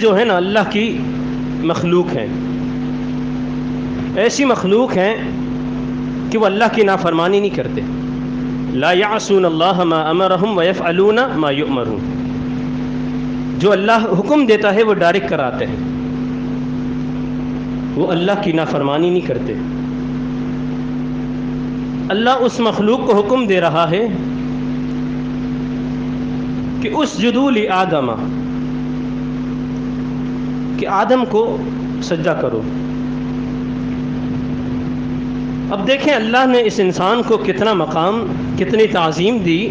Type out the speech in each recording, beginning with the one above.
جو ہے نا اللہ کی مخلوق ہیں، ایسی مخلوق ہیں کہ وہ اللہ کی نافرمانی نہیں کرتے. لا یعصون اللہ ما امرہم ویفعلون ما یؤمرون. جو اللہ حکم دیتا ہے وہ ڈائریکٹ کراتے ہیں، وہ اللہ کی نافرمانی نہیں کرتے. اللہ اس مخلوق کو حکم دے رہا ہے کہ اسجدوا لآدم، کہ آدم کو سجدہ کرو. اب دیکھیں اللہ نے اس انسان کو کتنا مقام، کتنی تعظیم دی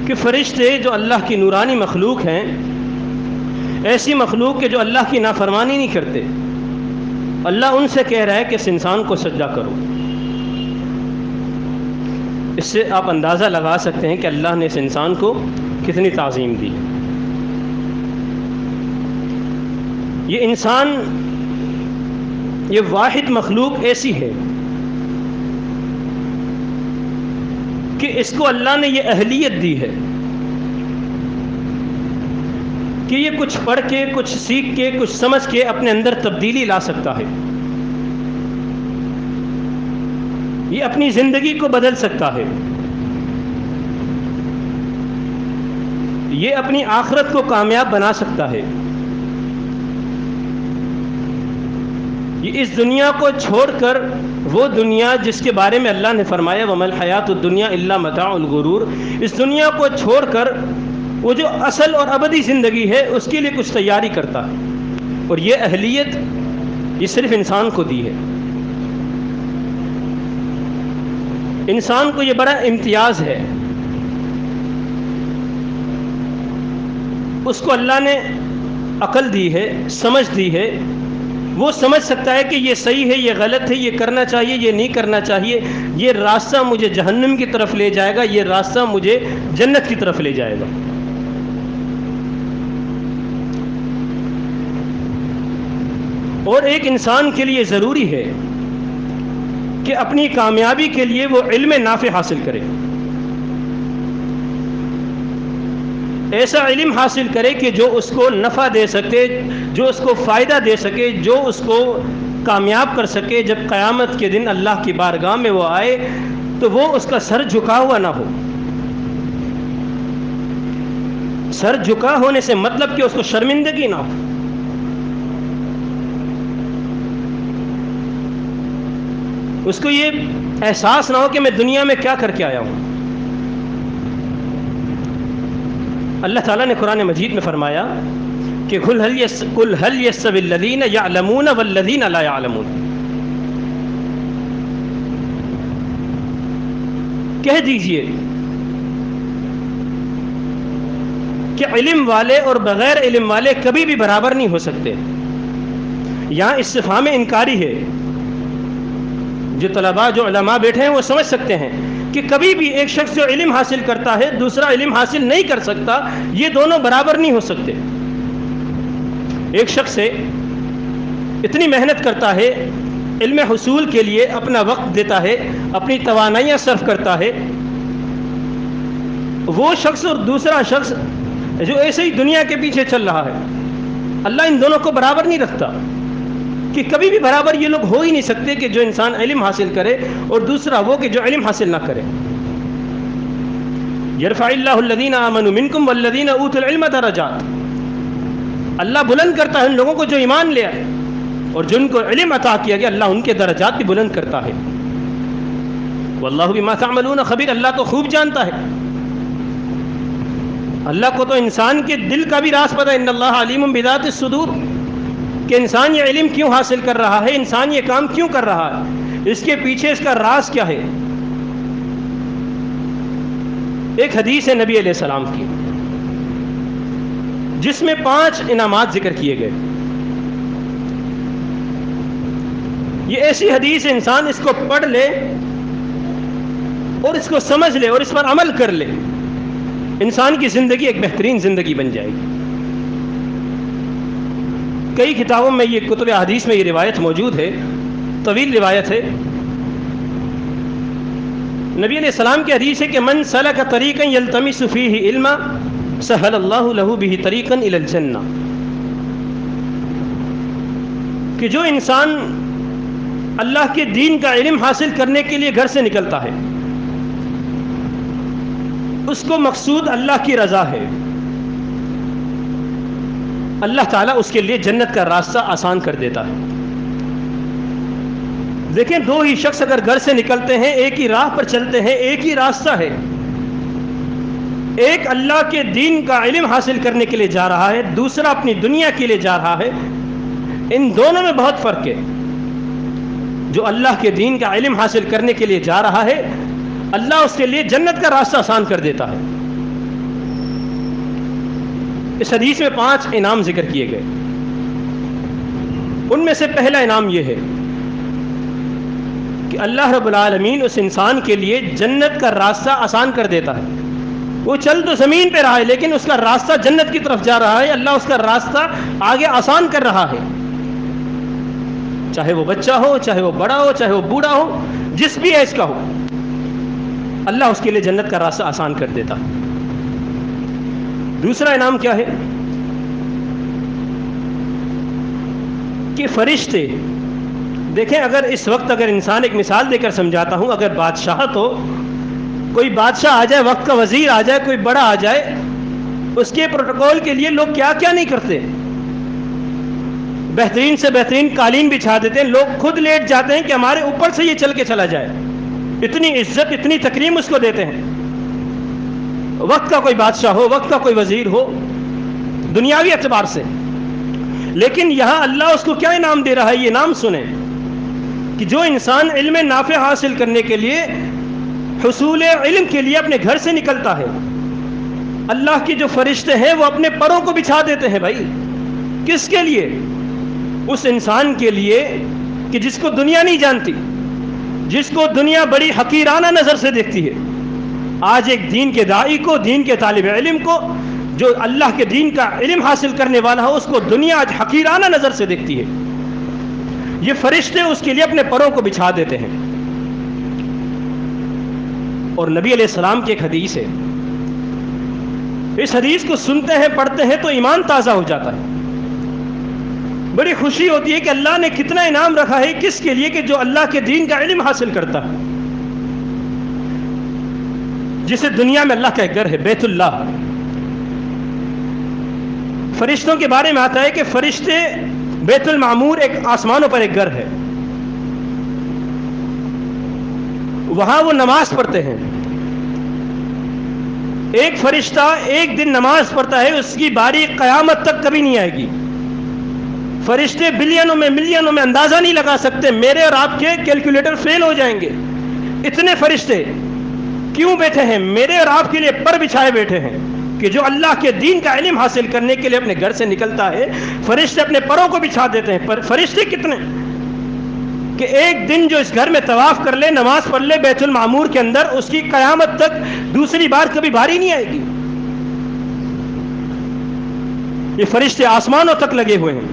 کہ فرشتے جو اللہ کی نورانی مخلوق ہیں، ایسی مخلوق کہ جو اللہ کی نافرمانی نہیں کرتے، اللہ ان سے کہہ رہا ہے کہ اس انسان کو سجدہ کرو. اس سے آپ اندازہ لگا سکتے ہیں کہ اللہ نے اس انسان کو کتنی تعظیم دی. یہ انسان، یہ واحد مخلوق ایسی ہے کہ اس کو اللہ نے یہ اہلیت دی ہے کہ یہ کچھ پڑھ کے، کچھ سیکھ کے، کچھ سمجھ کے اپنے اندر تبدیلی لا سکتا ہے. یہ اپنی زندگی کو بدل سکتا ہے، یہ اپنی آخرت کو کامیاب بنا سکتا ہے. یہ اس دنیا کو چھوڑ کر وہ دنیا جس کے بارے میں اللہ نے فرمایا وَمَا الْحَيَاةُ الدُّنْيَا إِلَّا مَتَاعُ الْغُرُورِ، اس دنیا کو چھوڑ کر وہ جو اصل اور ابدی زندگی ہے اس کے لیے کچھ تیاری کرتا ہے. اور یہ اہلیت یہ صرف انسان کو دی ہے. انسان کو یہ بڑا امتیاز ہے. اس کو اللہ نے عقل دی ہے، سمجھ دی ہے. وہ سمجھ سکتا ہے کہ یہ صحیح ہے، یہ غلط ہے، یہ کرنا چاہیے، یہ نہیں کرنا چاہیے، یہ راستہ مجھے جہنم کی طرف لے جائے گا، یہ راستہ مجھے جنت کی طرف لے جائے گا. اور ایک انسان کے لیے ضروری ہے کہ اپنی کامیابی کے لیے وہ علم نافع حاصل کرے. ایسا علم حاصل کرے کہ جو اس کو نفع دے سکے، جو اس کو فائدہ دے سکے، جو اس کو کامیاب کر سکے. جب قیامت کے دن اللہ کی بارگاہ میں وہ آئے تو وہ اس کا سر جھکا ہوا نہ ہو. سر جھکا ہونے سے مطلب کہ اس کو شرمندگی نہ ہو. اس کو یہ احساس نہ ہو کہ میں دنیا میں کیا کر کے آیا ہوں. اللہ تعالیٰ نے قرآن مجید میں فرمایا کہ قُلْ هَلْ يَسْتَوِي الَّذِينَ يَعْلَمُونَ وَالَّذِينَ لَا يَعْلَمُونَ. کہہ دیجئے کہ علم والے اور بغیر علم والے کبھی بھی برابر نہیں ہو سکتے. یہاں استفہام انکاری ہے. جو طلباء، جو علماء بیٹھے ہیں وہ سمجھ سکتے ہیں کہ کبھی بھی ایک شخص جو علم حاصل کرتا ہے دوسرا علم حاصل نہیں کر سکتا. یہ دونوں برابر نہیں ہو سکتے. ایک شخص سے اتنی محنت کرتا ہے، علم حصول کے لیے اپنا وقت دیتا ہے، اپنی توانائیاں صرف کرتا ہے، وہ شخص اور دوسرا شخص جو ایسے ہی دنیا کے پیچھے چل رہا ہے. اللہ ان دونوں کو برابر نہیں رکھتا کہ کبھی بھی برابر یہ لوگ ہو ہی نہیں سکتے کہ جو انسان علم حاصل کرے اور دوسرا وہ کہ جو علم حاصل نہ کرے. یرفع اللہ الذین آمنوا منکم والذین اوتوا العلم درجات. اللہ بلند کرتا ہے ان لوگوں کو جو ایمان لے آئے، اور جن کو علم عطا کیا گیا اللہ ان کے درجات بھی بلند کرتا ہے. واللہ بما تعملون خبیر. اللہ تو خوب جانتا ہے. اللہ کو تو انسان کے دل کا بھی راز پتہ ہے. ان اللہ علیم بذات الصدور. کہ انسان یہ علم کیوں حاصل کر رہا ہے، انسان یہ کام کیوں کر رہا ہے، اس کے پیچھے اس کا راز کیا ہے. ایک حدیث ہے نبی علیہ السلام کی جس میں 5 انعامات ذکر کیے گئے. یہ ایسی حدیث انسان اس کو پڑھ لے اور اس کو سمجھ لے اور اس پر عمل کر لے، انسان کی زندگی ایک بہترین زندگی بن جائے گی. کئی کتابوں میں یہ کتب حدیث میں یہ روایت موجود ہے، طویل روایت ہے. نبی علیہ السلام کی حدیث ہے کہ من سلک طریقا یلتمس فیہ علما سہل اللہ لہ بہ طریقا الی الجنہ. کہ جو انسان اللہ کے دین کا علم حاصل کرنے کے لیے گھر سے نکلتا ہے اس کو مقصود اللہ کی رضا ہے، اللہ تعالیٰ اس کے لیے جنت کا راستہ آسان کر دیتا ہے۔ دیکھیں، دو ہی شخص اگر گھر سے نکلتے ہیں، ایک ہی راہ پر چلتے ہیں، ایک ہی راستہ ہے، ایک اللہ کے دین کا علم حاصل کرنے کے لیے جا رہا ہے، دوسرا اپنی دنیا کے لیے جا رہا ہے، ان دونوں میں بہت فرق ہے۔ جو اللہ کے دین کا علم حاصل کرنے کے لیے جا رہا ہے، اللہ اس کے لیے جنت کا راستہ آسان کر دیتا ہے۔ اس حدیث میں 5 انعام ذکر کیے گئے، ان میں سے پہلا انعام یہ ہے کہ اللہ رب العالمین اس انسان کے لیے جنت کا راستہ آسان کر دیتا ہے۔ وہ چل تو زمین پہ رہا ہے لیکن اس کا راستہ جنت کی طرف جا رہا ہے، اللہ اس کا راستہ آگے آسان کر رہا ہے، چاہے وہ بچہ ہو، چاہے وہ بڑا ہو، چاہے وہ بوڑھا ہو، جس بھی ایج کا ہو، اللہ اس کے لیے جنت کا راستہ آسان کر دیتا ہے۔ دوسرا انعام کیا ہے کہ فرشتے، دیکھیں اگر اس وقت اگر انسان، ایک مثال دے کر سمجھاتا ہوں، اگر بادشاہت ہو، کوئی بادشاہ آ جائے، وقت کا وزیر آ جائے، کوئی بڑا آ جائے، اس کے پروٹوکول کے لیے لوگ کیا کیا نہیں کرتے، بہترین سے بہترین قالین بچھا دیتے ہیں، لوگ خود لیٹ جاتے ہیں کہ ہمارے اوپر سے یہ چل کے چلا جائے، اتنی عزت اتنی تکریم اس کو دیتے ہیں۔ وقت کا کوئی بادشاہ ہو، وقت کا کوئی وزیر ہو، دنیاوی اعتبار سے، لیکن یہاں اللہ اس کو کیا انعام دے رہا ہے، یہ انعام سنیں کہ جو انسان علم نافع حاصل کرنے کے لیے، حصول علم کے لیے اپنے گھر سے نکلتا ہے، اللہ کے جو فرشتے ہیں وہ اپنے پروں کو بچھا دیتے ہیں۔ بھائی کس کے لیے؟ اس انسان کے لیے کہ جس کو دنیا نہیں جانتی، جس کو دنیا بڑی حقیرانہ نظر سے دیکھتی ہے۔ آج ایک دین کے داعی کو، دین کے طالب علم کو، جو اللہ کے دین کا علم حاصل کرنے والا ہو، اس کو دنیا آج حقیرانہ نظر سے دیکھتی ہے۔ یہ فرشتے اس کے لیے اپنے پروں کو بچھا دیتے ہیں۔ اور نبی علیہ السلام کی ایک حدیث ہے، اس حدیث کو سنتے ہیں، پڑھتے ہیں تو ایمان تازہ ہو جاتا ہے، بڑی خوشی ہوتی ہے کہ اللہ نے کتنا انعام رکھا ہے کس کے لیے، کہ جو اللہ کے دین کا علم حاصل کرتا ہے، جسے دنیا میں اللہ کا ایک گھر ہے، بیت اللہ۔ فرشتوں کے بارے میں آتا ہے کہ فرشتے، بیت المعمور ایک آسمانوں پر ایک گھر ہے، وہاں وہ نماز پڑھتے ہیں۔ ایک فرشتہ ایک دن نماز پڑھتا ہے، اس کی باری قیامت تک کبھی نہیں آئے گی۔ فرشتے بلینوں میں، ملینوں میں، اندازہ نہیں لگا سکتے، میرے اور آپ کے کیلکولیٹر فیل ہو جائیں گے۔ اتنے فرشتے کیوں بیٹھے ہیں؟ میرے اور آپ کے لیے پر بچھائے بیٹھے ہیں کہ جو اللہ کے دین کا علم حاصل کرنے کے لیے اپنے گھر سے نکلتا ہے، فرشتے اپنے پروں کو بچھا دیتے ہیں۔ فرشتے کتنے کہ ایک دن جو اس گھر میں طواف کر لے، نماز پڑھ لے بیت المعمور کے اندر، اس کی قیامت تک دوسری بار کبھی باری نہیں آئے گی۔ یہ فرشتے آسمانوں تک لگے ہوئے ہیں،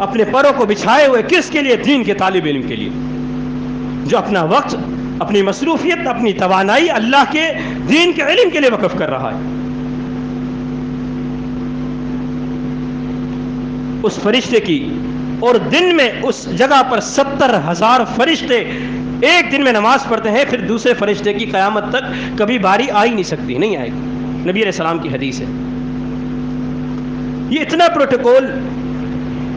اپنے پروں کو بچھائے ہوئے، کس کے لیے؟ دین کے طالب علم کے لیے، جو اپنا وقت، اپنی مصروفیت، اپنی توانائی اللہ کے دین کے علم کے لیے وقف کر رہا ہے۔ اس فرشتے کی، اور دن میں اس جگہ پر 70,000 فرشتے ایک دن میں نماز پڑھتے ہیں، پھر دوسرے فرشتے کی قیامت تک کبھی باری آ ہی نہیں سکتی، نہیں آئے گی۔ نبی علیہ السلام کی حدیث ہے۔ یہ اتنا پروٹوکول،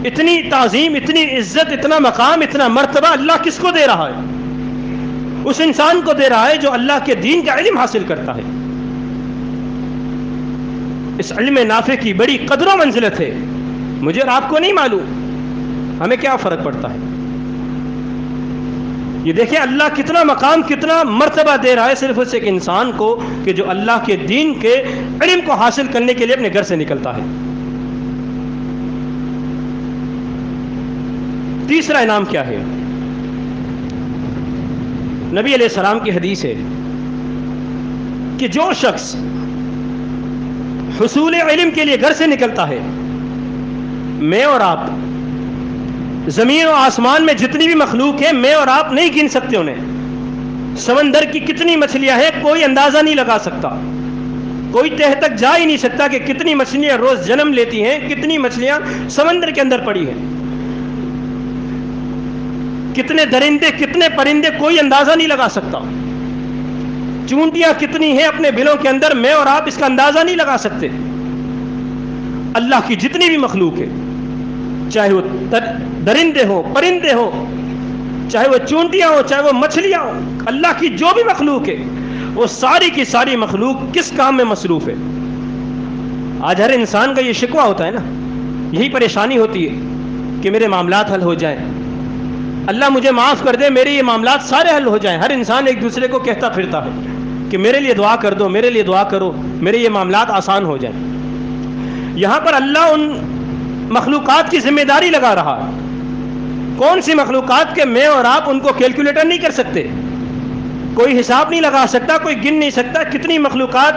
اتنی تعظیم، اتنی عزت، اتنا مقام، اتنا مرتبہ اللہ کس کو دے رہا ہے؟ اس انسان کو دے رہا ہے جو اللہ کے دین کا علم حاصل کرتا ہے۔ اس علم نافع کی بڑی قدر و منزلت ہے، مجھے اور آپ کو نہیں معلوم، ہمیں کیا فرق پڑتا ہے؟ یہ دیکھیں اللہ کتنا مقام، کتنا مرتبہ دے رہا ہے صرف اس ایک انسان کو کہ جو اللہ کے دین کے علم کو حاصل کرنے کے لیے اپنے گھر سے نکلتا ہے۔ تیسرا انعام کیا ہے؟ نبی علیہ السلام کی حدیث ہے کہ جو شخص حصول علم کے لیے گھر سے نکلتا ہے، میں اور آپ، زمین و آسمان میں جتنی بھی مخلوق ہے، میں اور آپ نہیں گن سکتے انہیں۔ سمندر کی کتنی مچھلیاں ہیں کوئی اندازہ نہیں لگا سکتا، کوئی تہ تک جا ہی نہیں سکتا کہ کتنی مچھلیاں روز جنم لیتی ہیں، کتنی مچھلیاں سمندر کے اندر پڑی ہیں۔ کتنے درندے کتنے پرندے کوئی اندازہ نہیں لگا سکتا. چونٹیاں کتنی ہیں اپنے بلوں کے اندر، میں اور آپ اس کا اندازہ نہیں لگا سکتے. اللہ کی جتنی بھی مخلوق ہے، چاہے وہ درندے ہو پرندے ہو، چاہے وہ چونٹیاں ہو، چاہے وہ مچھلیاں ہو، اللہ کی جو بھی مخلوق ہے وہ ساری کی ساری مخلوق کس کام میں مصروف ہے. آج ہر انسان کا یہ شکوہ ہوتا ہے نا، یہی پریشانی ہوتی ہے کہ میرے معاملات حل ہو جائیں، اللہ مجھے معاف کر دے، میرے یہ معاملات سارے حل ہو جائیں. ہر انسان ایک دوسرے کو کہتا پھرتا ہے کہ میرے لیے دعا کر دو، میرے لیے دعا کرو، میرے یہ معاملات آسان ہو جائیں. یہاں پر اللہ ان مخلوقات کی ذمہ داری لگا رہا ہے. کون سی مخلوقات کے میں اور آپ ان کو کیلکولیٹر نہیں کر سکتے، کوئی حساب نہیں لگا سکتا، کوئی گن نہیں سکتا. کتنی مخلوقات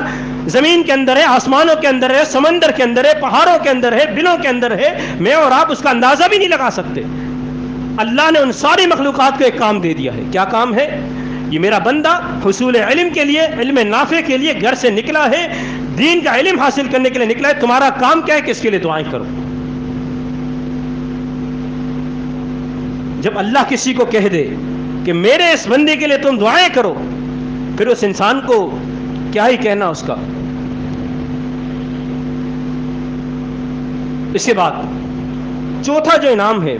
زمین کے اندر ہے، آسمانوں کے اندر ہے، سمندر کے اندر ہے، پہاڑوں کے اندر ہے، بلوں کے اندر ہے، میں اور آپ اس کا اندازہ بھی نہیں لگا سکتے. اللہ نے ان ساری مخلوقات کو ایک کام دے دیا ہے. کیا کام ہے؟ یہ میرا بندہ حصول علم کے لیے، علم نافع کے لیے گھر سے نکلا ہے، دین کا علم حاصل کرنے کے لیے نکلا ہے. تمہارا کام کیا ہے کہ اس کے لیے دعائیں کرو. جب اللہ کسی کو کہہ دے کہ میرے اس بندے کے لیے تم دعائیں کرو، پھر اس انسان کو کیا ہی کہنا اس کا. اس کے بعد چوتھا جو انعام ہے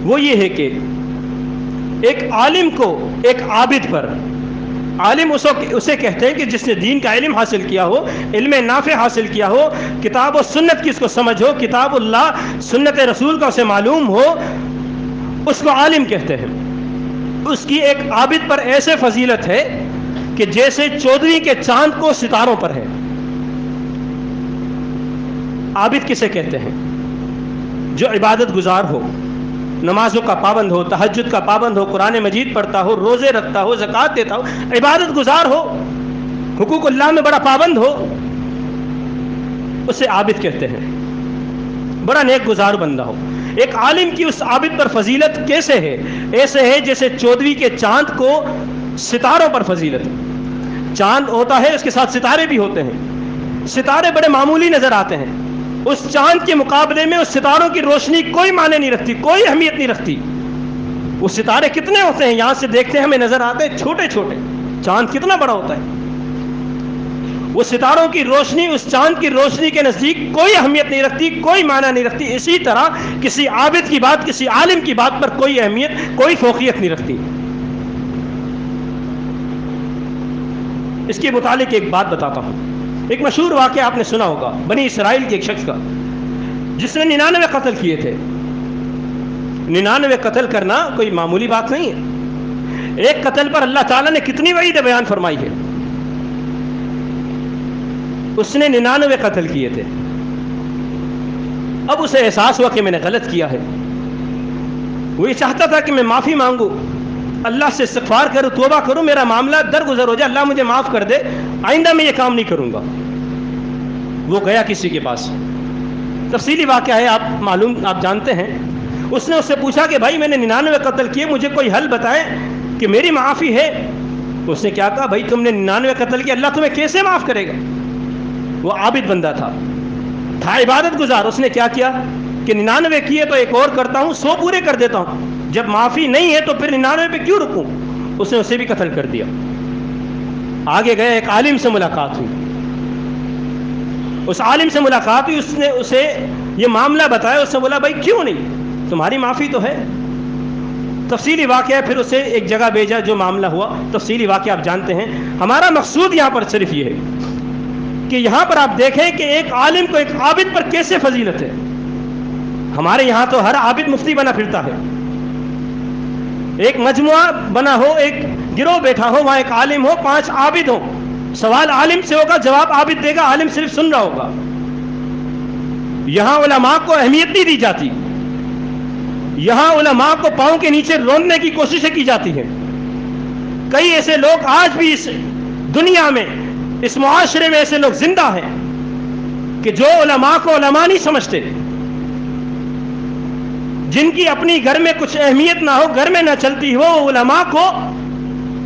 وہ یہ ہے کہ ایک عالم کو ایک عابد پر، عالم اسے کہتے ہیں کہ جس نے دین کا علم حاصل کیا ہو، علم نافع حاصل کیا ہو، کتاب و سنت کی اس کو سمجھ ہو، کتاب اللہ سنت رسول کا اسے معلوم ہو، اس کو عالم کہتے ہیں. اس کی ایک عابد پر ایسے فضیلت ہے کہ جیسے 14ویں کے چاند کو ستاروں پر ہے. عابد کسے کہتے ہیں؟ جو عبادت گزار ہو، نمازوں کا پابند ہو، تہجد کا پابند ہو، قرآن مجید پڑھتا ہو، روزے رکھتا ہو، زکوٰۃ دیتا ہو، عبادت گزار ہو، حقوق اللہ میں بڑا پابند ہو، اسے عابد کہتے ہیں. بڑا نیک گزار بندہ ہو. ایک عالم کی اس عابد پر فضیلت کیسے ہے؟ ایسے ہے جیسے 14ویں کے چاند کو ستاروں پر فضیلت ہے. چاند ہوتا ہے، اس کے ساتھ ستارے بھی ہوتے ہیں. ستارے بڑے معمولی نظر آتے ہیں، اس چاند کے مقابلے میں اس ستاروں کی روشنی کوئی معنی نہیں رکھتی، کوئی اہمیت نہیں رکھتی. وہ ستارے کتنے ہوتے ہیں، یہاں سے دیکھتے ہیں ہمیں نظر آتے ہیں چھوٹے چھوٹے، چاند کتنا بڑا ہوتا ہے. وہ ستاروں کی روشنی اس چاند کی روشنی کے نزدیک کوئی اہمیت نہیں رکھتی، کوئی معنی نہیں رکھتی. اسی طرح کسی عابد کی بات، کسی عالم کی بات پر کوئی اہمیت، کوئی فوقیت نہیں رکھتی. اس کے متعلق ایک بات بتاتا ہوں. ایک مشہور واقعہ آپ نے سنا ہوگا بنی اسرائیل کے ایک شخص کا، جس نے 99 قتل کیے تھے. 99 قتل کرنا کوئی معمولی بات نہیں ہے. ایک قتل پر اللہ تعالیٰ نے کتنی وعید بیان فرمائی ہے. اس نے 99 قتل کیے تھے. اب اسے احساس ہوا کہ میں نے غلط کیا ہے. وہ یہ چاہتا تھا کہ میں معافی مانگوں، اللہ سے استغفار کروں، توبہ کروں، میرا معاملہ درگزر ہو جائے، اللہ مجھے معاف کر دے، آئندہ میں یہ کام نہیں کروں گا. وہ گیا کسی کے پاس. تفصیلی واقعہ ہے، آپ جانتے ہیں. اس نے اس سے پوچھا کہ بھائی میں نے 99 قتل کیے، مجھے کوئی حل بتائیں کہ میری معافی ہے. اس نے کیا کہا؟ بھائی تم نے 99 قتل کیا، اللہ تمہیں کیسے معاف کرے گا؟ وہ عابد بندہ تھا عبادت گزار. اس نے کیا کیا کہ 99 کیے تو ایک اور کرتا ہوں، 100 پورے کر دیتا ہوں. جب معافی نہیں ہے تو پھر 99 پہ کیوں رکوں؟ اس نے اسے بھی قتل کر دیا. آگے گئے، ایک عالم سے ملاقات ہوئی. اس عالم سے ملاقات ہوئی، اس نے اسے یہ معاملہ بتایا. اس نے بولا بھائی کیوں نہیں، تمہاری معافی تو ہے. تفصیلی واقعہ ہے. پھر اسے ایک جگہ بھیجا، جو معاملہ ہوا تفصیلی واقعہ آپ جانتے ہیں. ہمارا مقصود یہاں پر صرف یہ ہے کہ یہاں پر آپ دیکھیں کہ ایک عالم کو ایک عابد پر کیسے فضیلت ہے. ہمارے یہاں تو ہر عابد مفتی بنا پھرتا ہے. ایک مجموعہ بنا ہو، ایک گروہ بیٹھا ہو، وہاں ایک عالم ہو، 5 عابد ہو. سوال عالم سے ہوگا، جواب عابد دے گا، عالم صرف سن رہا ہوگا. یہاں علماء کو اہمیت نہیں دی جاتی. یہاں علماء کو پاؤں کے نیچے روننے کی کوششیں کی جاتی ہیں. کئی ایسے لوگ آج بھی اس دنیا میں، اس معاشرے میں ایسے لوگ زندہ ہیں کہ جو علماء کو علماء نہیں سمجھتے، جن کی اپنی گھر میں کچھ اہمیت نہ ہو، گھر میں نہ چلتی ہو، علماء کو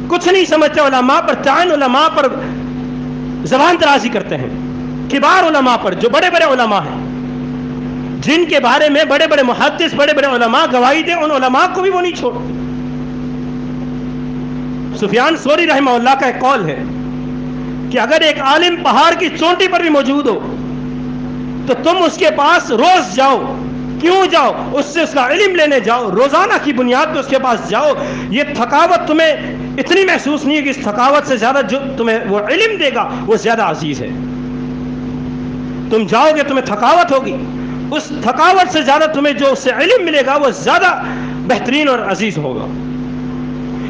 کچھ نہیں سمجھتے. علماء پر تعین، علماء پر زبان درازی کرتے ہیں. کبار علماء پر، جو بڑے بڑے علماء ہیں، جن کے بارے میں بڑے بڑے محدث بڑے بڑے علماء گواہی دیں، ان علماء کو بھی وہ نہیں چھوڑتے۔ سفیان ثوری رحمہ اللہ کا ایک قول ہے کہ اگر ایک عالم پہاڑ کی چوٹی پر بھی موجود ہو تو تم اس کے پاس روز جاؤ۔ کیوں جاؤ؟ اس سے اس کا علم لینے جاؤ، روزانہ کی بنیاد پہ اس کے پاس جاؤ۔ یہ تھکاوٹ تمہیں اتنی محسوس نہیں ہے کہ اس تھکاوٹ سے زیادہ جو تمہیں وہ علم دے گا وہ زیادہ عزیز ہے۔ تم جاؤ گے تمہیں تھکاوٹ ہوگی، اس تھکاوٹ سے زیادہ تمہیں جو اس سے علم ملے گا وہ زیادہ بہترین اور عزیز ہوگا۔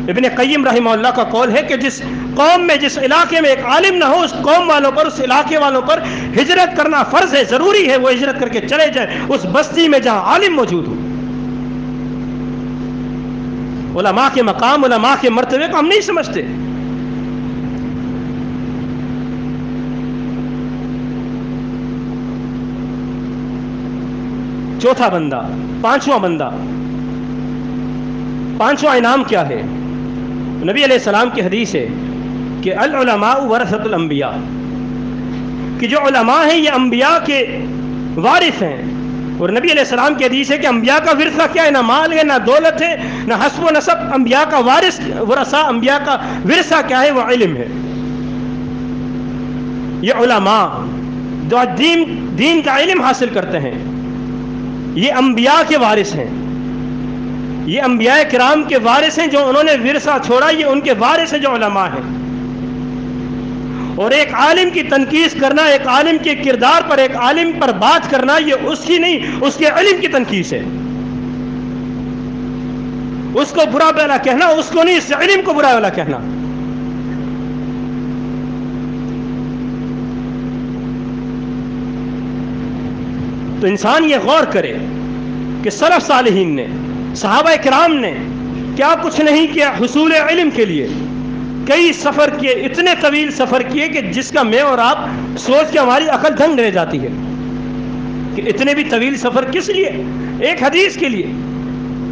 ابن قیم رحمہ اللہ کا قول ہے کہ جس قوم میں جس علاقے میں ایک عالم نہ ہو، اس قوم والوں پر اس علاقے والوں پر ہجرت کرنا فرض ہے، ضروری ہے وہ ہجرت کر کے چلے جائیں اس بستی میں جہاں عالم موجود ہو۔ علماء کے مقام، علماء کے مرتبے کو ہم نہیں سمجھتے۔ چوتھا بندہ، پانچواں بندہ، پانچواں انعام کیا ہے؟ نبی علیہ السلام کی حدیث ہے کہ العلماء ورثۃ الانبیاء، کہ جو علماء ہیں یہ انبیاء کے وارث ہیں۔ اور نبی علیہ السلام کی حدیث ہے کہ انبیاء کا ورثہ کیا ہے؟ نہ مال ہے، نہ دولت ہے، نہ حسب و نسب۔ انبیاء کا ورثہ، انبیاء کا ورثہ کیا ہے؟ وہ علم ہے۔ یہ علماء جو دین کا علم حاصل کرتے ہیں یہ انبیاء کے وارث ہیں، یہ انبیاء کرام کے وارث ہیں۔ جو انہوں نے ورثہ چھوڑا یہ ان کے وارث ہیں جو علماء ہیں۔ اور ایک عالم کی تنقیص کرنا، ایک عالم کے کردار پر، ایک عالم پر بات کرنا، یہ اس کی نہیں، اس کے علم کی تنقیص ہے۔ اس کو برا بھلا کہنا، اس کو نہیں، اس علم کو برا بھلا کہنا۔ تو انسان یہ غور کرے کہ سلف صالحین نے، صحابہ کرام نے کیا کچھ نہیں کیا حصول علم کے لیے۔ کئی سفر کیے، اتنے طویل سفر کیے کہ جس کا میں اور آپ سوچ کے ہماری عقل دنگ رہ جاتی ہے کہ اتنے بھی طویل سفر کس لیے؟ ایک حدیث کے لیے۔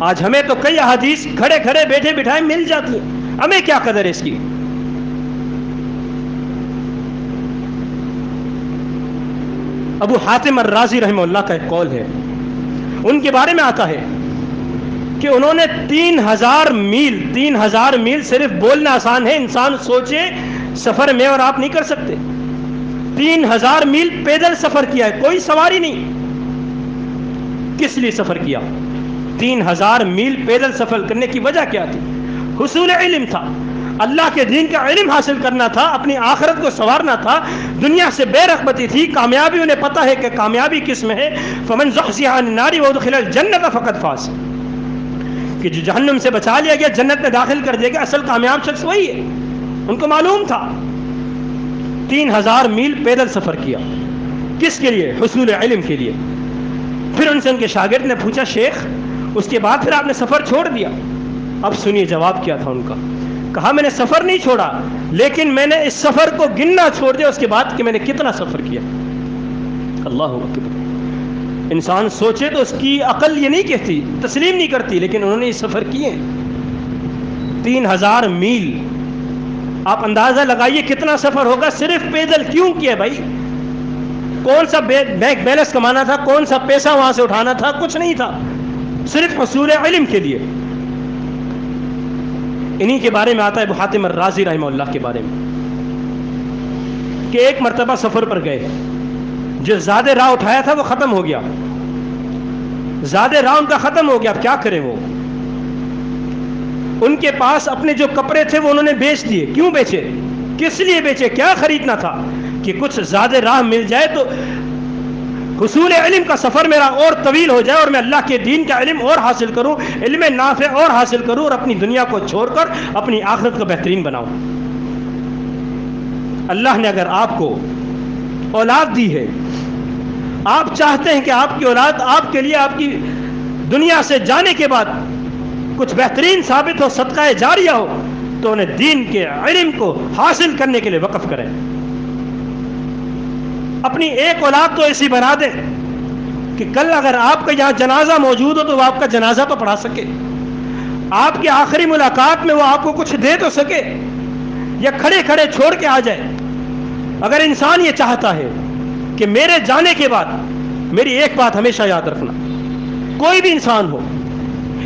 آج ہمیں تو کئی احادیث کھڑے کھڑے بیٹھے بٹھائے مل جاتی ہیں، ہمیں کیا قدر ہے اس کی؟ ابو حاتم الرازی رحمہ اللہ کا ایک قول ہے، ان کے بارے میں آتا ہے کہ انہوں نے 3000 میل صرف بولنا آسان ہے، انسان سوچے سفر میں اور آپ نہیں کر سکتے۔ 3000 میل پیدل سفر کیا ہے، کوئی سواری نہیں۔ کس لیے سفر کیا؟ 3000 میل پیدل سفر کرنے کی وجہ کیا تھی؟ حصول علم تھا، اللہ کے دین کا علم حاصل کرنا تھا، اپنی آخرت کو سنوارنا تھا، دنیا سے بے رغبتی تھی، کامیابی انہیں پتہ ہے کہ کامیابی کس میں ہے۔ فمن زحزح عن النار وادخل الجنة فقد فاز، کہ جو جہنم سے بچا لیا گیا جنت میں داخل کر دیا گیا، اصل کامیاب شخص وہی ہے۔ ان کو معلوم تھا۔ 3000 میل پیدل سفر کیا، کس کے لیے؟ حصول علم کے لیے۔ پھر ان سے ان کے شاگرد نے پوچھا شیخ اس کے بعد پھر آپ نے سفر چھوڑ دیا؟ اب سنیے جواب کیا تھا ان کا۔ کہا میں نے سفر نہیں چھوڑا، لیکن میں نے اس سفر کو گننا چھوڑ دیا اس کے بعد کہ میں نے کتنا سفر کیا۔ اللہ اکبر۔ انسان سوچے تو اس کی عقل یہ نہیں کہتی، تسلیم نہیں کرتی، لیکن انہوں نے یہ سفر کیے 3000 میل۔ آپ اندازہ لگائیے کتنا سفر ہوگا صرف پیدل۔ کیوں کیا بھائی؟ کون سا بینک بیلنس کمانا تھا؟ کون سا پیسہ وہاں سے اٹھانا تھا؟ کچھ نہیں تھا، صرف حصول علم کے لیے۔ انہی کے بارے میں آتا ہے ابو حاتم الرازی رحمہ اللہ کے بارے میں کہ ایک مرتبہ سفر پر گئے، جو زیادہ راہ اٹھایا تھا وہ ختم ہو گیا، زیادہ راہ ان کا ختم ہو گیا۔ اب کیا کریں؟ وہ ان کے پاس اپنے جو کپڑے تھے وہ انہوں نے بیچ دیے۔ کیوں بیچے؟ کس لیے بیچے؟ کیا خریدنا تھا؟ کہ کچھ زیادہ راہ مل جائے تو حصول علم کا سفر میرا اور طویل ہو جائے اور میں اللہ کے دین کا علم اور حاصل کروں، علم نافع اور حاصل کروں، اور اپنی دنیا کو چھوڑ کر اپنی آخرت کو بہترین بناؤں۔ اللہ نے اگر آپ کو اولاد دی ہے، آپ چاہتے ہیں کہ آپ کی اولاد آپ کے لیے آپ کی دنیا سے جانے کے بعد کچھ بہترین ثابت ہو، صدقہ جاریہ ہو، تو انہیں دین کے علم کو حاصل کرنے کے لیے وقف کریں۔ اپنی ایک اولاد تو ایسی بنا دیں کہ کل اگر آپ کا یہاں جنازہ موجود ہو تو وہ آپ کا جنازہ تو پڑھا سکے، آپ کی آخری ملاقات میں وہ آپ کو کچھ دے تو سکے، یا کھڑے کھڑے چھوڑ کے آ جائے۔ اگر انسان یہ چاہتا ہے کہ میرے جانے کے بعد میری ایک بات ہمیشہ یاد رکھنا، کوئی بھی انسان ہو،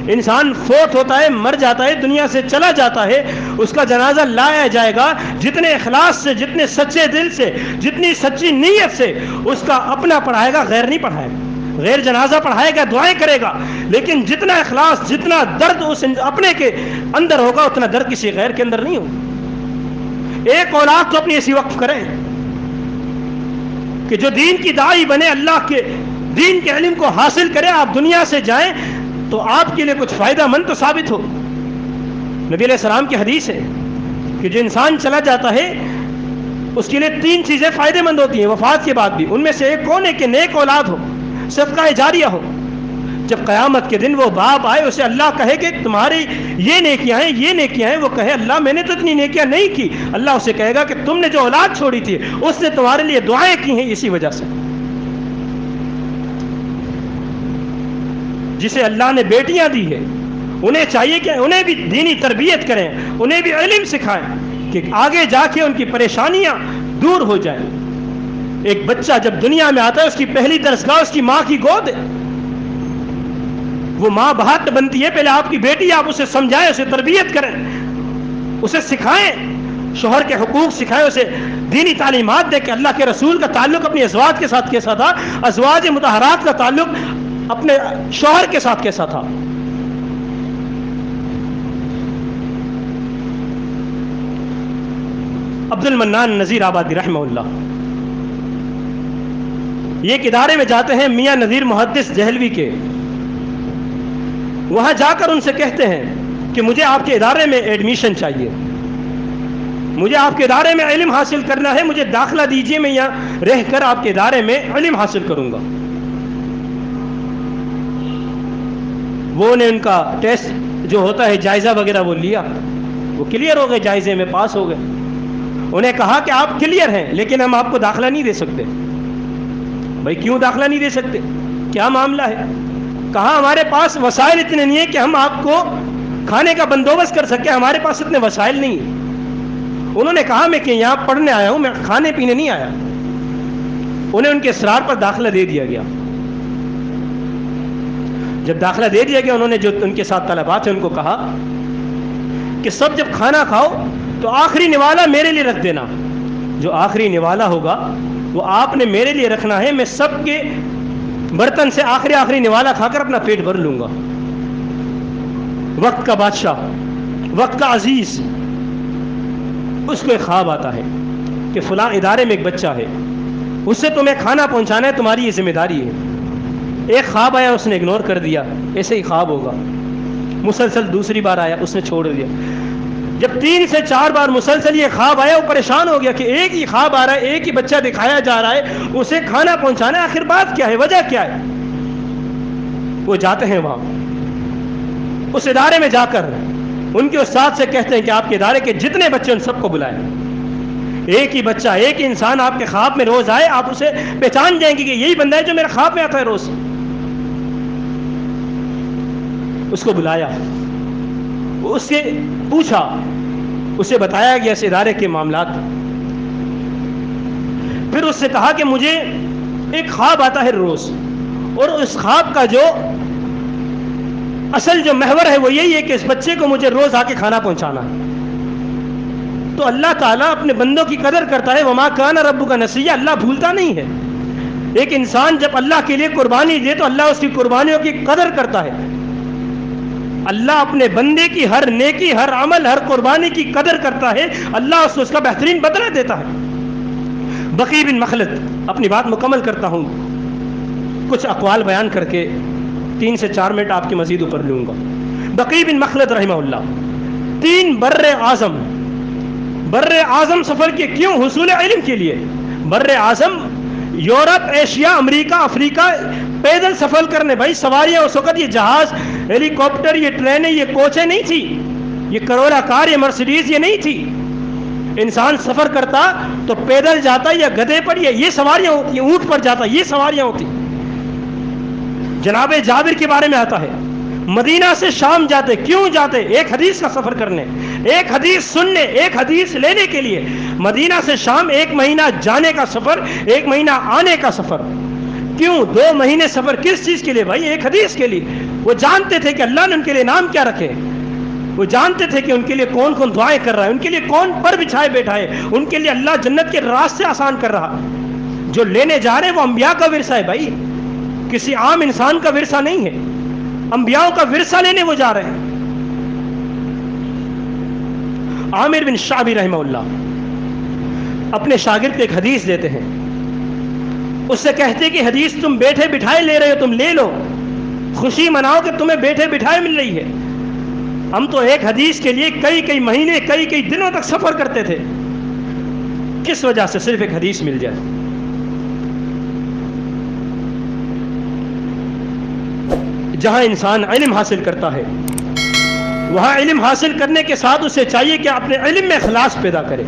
انسان فوت ہوتا ہے، مر جاتا ہے، دنیا سے چلا جاتا ہے، اس کا جنازہ لایا جائے گا جتنے اخلاص سے، جتنے سچے دل سے، جتنی سچی نیت سے اس کا اپنا پڑھائے گا، غیر نہیں پڑھائے گا، غیر جنازہ پڑھائے گا، دعائیں کرے گا، لیکن جتنا اخلاص، جتنا درد اس اپنے کے اندر ہوگا اتنا درد کسی غیر کے اندر نہیں ہوگا۔ ایک اولاد تو اپنی ایسی وقف کریں کہ جو دین کی داعی بنے، اللہ کے دین کے علم کو حاصل کرے، آپ دنیا سے جائیں تو آپ کے لیے کچھ فائدہ مند تو ثابت ہو۔ نبی علیہ السلام کی حدیث ہے کہ جو انسان چلا جاتا ہے اس کے لیے 3 چیزیں فائدے مند ہوتی ہیں وفات کے بعد بھی، ان میں سے ایک کون ہے کہ نیک اولاد ہو، صدقہ جاریہ ہو۔ جب قیامت کے دن وہ باپ آئے، اسے اللہ کہے کہ تمہاری یہ نیکیاں ہیں، یہ نیکیاں ہیں، وہ کہے اللہ میں نے تو اتنی نیکیاں نہیں کی، اللہ اسے کہے گا کہ تم نے جو اولاد چھوڑی تھی اس نے تمہارے لیے دعائیں کی ہیں اسی وجہ سے۔ جسے اللہ نے بیٹیاں دی ہے انہیں چاہیے کہ انہیں بھی دینی تربیت کریں، انہیں بھی علم سکھائیں کہ آگے جا کے ان کی پریشانیاں دور ہو جائیں۔ ایک بچہ جب دنیا میں آتا ہے اس کی پہلی درسگاہ اس کی ماں کی گود ہے، وہ ماں بہت بنتی ہے، پہلے آپ کی بیٹی، آپ اسے سمجھائیں، اسے تربیت کریں، اسے سکھائیں، شوہر کے حقوق سکھائیں، اسے دینی تعلیمات دیں کہ اللہ کے رسول کا تعلق اپنی ازواج کے ساتھ کیسا تھا، ازواج مطہرات کا تعلق اپنے شوہر کے ساتھ کیسا تھا۔ عبد المنان نذیر آبادی رحمہ اللہ یہ ایک ادارے میں جاتے ہیں میاں نذیر محدث دہلوی کے، وہاں جا کر ان سے کہتے ہیں کہ مجھے آپ کے ادارے میں ایڈمیشن چاہیے، مجھے آپ کے ادارے میں علم حاصل کرنا ہے، مجھے داخلہ دیجیے، میں یہاں رہ کر آپ کے ادارے میں علم حاصل کروں گا۔ وہ نے ان کا ٹیسٹ جو ہوتا ہے جائزہ وغیرہ وہ لیا، وہ کلیئر ہو گئے، جائزے میں پاس ہو گئے۔ انہیں کہا کہ آپ کلیئر ہیں لیکن ہم آپ کو داخلہ نہیں دے سکتے۔ بھائی کیوں داخلہ نہیں دے سکتے، کیا معاملہ ہے؟ کہا ہمارے پاس وسائل اتنے نہیں ہیں کہ ہم آپ کو کھانے کا بندوبست کر سکیں، ہمارے پاس اتنے وسائل نہیں ہیں۔ انہوں نے کہا میں کہ یہاں پڑھنے آیا ہوں، میں کھانے پینے نہیں آیا۔ انہیں ان کے اصرار پر داخلہ دے دیا گیا۔ جب داخلہ دے دیا گیا انہوں نے جو ان کے ساتھ طلباء تھے ان کو کہا کہ سب جب کھانا کھاؤ تو آخری نوالا میرے لیے رکھ دینا، جو آخری نوالا ہوگا وہ آپ نے میرے لیے رکھنا ہے، میں سب کے برتن سے آخری نوالا کھا کر اپنا پیٹ بھر لوں گا۔ وقت کا بادشاہ، وقت کا عزیز، اس کو ایک خواب آتا ہے کہ فلاں ادارے میں ایک بچہ ہے، اس سے تمہیں کھانا پہنچانا ہے، تمہاری یہ ذمہ داری ہے۔ ایک خواب آیا اس نے اگنور کر دیا، ایسے ہی خواب ہوگا۔ مسلسل دوسری بار آیا، اس نے چھوڑ دیا۔ جب 3 سے 4 بار مسلسل یہ خواب آیا وہ پریشان ہو گیا کہ ایک ہی خواب آ رہا ہے، ایک ہی بچہ دکھایا جا رہا ہے، اسے کھانا پہنچانا ہے، آخر بات کیا ہے، وجہ کیا ہے؟ وہ جاتے ہیں وہاں اس ادارے میں، جا کر ان کے استاد سے کہتے ہیں کہ آپ کے ادارے کے جتنے بچے ان سب کو بلائیں، ایک ہی بچہ، ایک ہی انسان آپ کے خواب میں روز آئے، آپ اسے پہچان جائیں گے کہ یہی بندہ ہے جو میرے خواب میں آتا ہے روز۔ اس کو بلایا، اس سے پوچھا، اسے بتایا گیا اس ادارے کے معاملات، پھر اس سے کہا کہ مجھے ایک خواب آتا ہے روز، اور اس خواب کا جو اصل جو محور ہے وہ یہی ہے کہ اس بچے کو مجھے روز آ کے کھانا پہنچانا ہے۔ تو اللہ تعالیٰ اپنے بندوں کی قدر کرتا ہے، وما کان ربک نسیہ، اللہ بھولتا نہیں ہے۔ ایک انسان جب اللہ کے لیے قربانی دے تو اللہ اس کی قربانیوں کی قدر کرتا ہے۔ اللہ اپنے بندے کی ہر نیکی، ہر عمل، ہر قربانی کی قدر کرتا ہے، اللہ اس کا بہترین بدلہ دیتا ہے۔ بقی بن مخلد، اپنی بات مکمل کرتا ہوں کچھ اقوال بیان کر کے، 3 سے 4 منٹ آپ کے مزید اوپر لوں گا۔ بقی بن مخلد رحمہ اللہ 3 بر اعظم سفر کے، کیوں؟ حصول علم کے لیے۔ بر اعظم یورپ، ایشیا، امریکہ، افریقہ، پیدل سفر کرنے، بھائی سواریاں اس وقت یہ جہاز، ہیلی کاپٹر، یہ ٹرینیں، یہ کوچیں نہیں تھی، یہ کرولا کار، یہ مرسیڈیز یہ نہیں تھی۔ انسان سفر کرتا تو پیدل جاتا یا گدھے پر، یہ سواریاں ہوتی، اونٹ پر جاتا، یہ سواریاں ہوتی۔ جناب جابر کے بارے میں آتا ہے مدینہ سے شام جاتے، کیوں جاتے؟ ایک حدیث کا سفر کرنے، ایک حدیث سننے، ایک حدیث لینے کے لیے۔ مدینہ سے شام 1 مہینہ جانے کا سفر، 1 مہینہ آنے کا سفر۔ کیوں 2 مہینے سفر کس چیز کے لیے بھائی؟ ایک حدیث کے لیے۔ وہ جانتے تھے کہ اللہ نے ان کے لیے نام کیا رکھے، وہ جانتے تھے کہ ان کے لیے کون کون دعائیں کر رہا ہے، ان کے لیے کون پر بچھائے بیٹھا ہے، ان کے لیے اللہ جنت کے راستے آسان کر رہا۔ جو لینے جا رہے ہیں وہ انبیاء کا ورثہ ہے بھائی، کسی عام انسان کا ورثہ نہیں ہے، انبیاء کا ورثہ لینے وہ جا رہے ہیں۔ عامر بن شعبی رحمہ اللہ اپنے شاگرد کو ایک حدیث دیتے ہیں، اس سے کہتے کہ حدیث تم بیٹھے بٹھائے لے رہے ہو، تم لے لو، خوشی مناؤ کہ تمہیں بیٹھے بٹھائے مل رہی ہے۔ ہم تو ایک حدیث کے لیے کئی مہینے کئی دنوں تک سفر کرتے تھے، کس وجہ سے؟ صرف ایک حدیث مل جائے۔ جہاں انسان علم حاصل کرتا ہے وہاں علم حاصل کرنے کے ساتھ اسے چاہیے کہ اپنے علم میں اخلاص پیدا کرے۔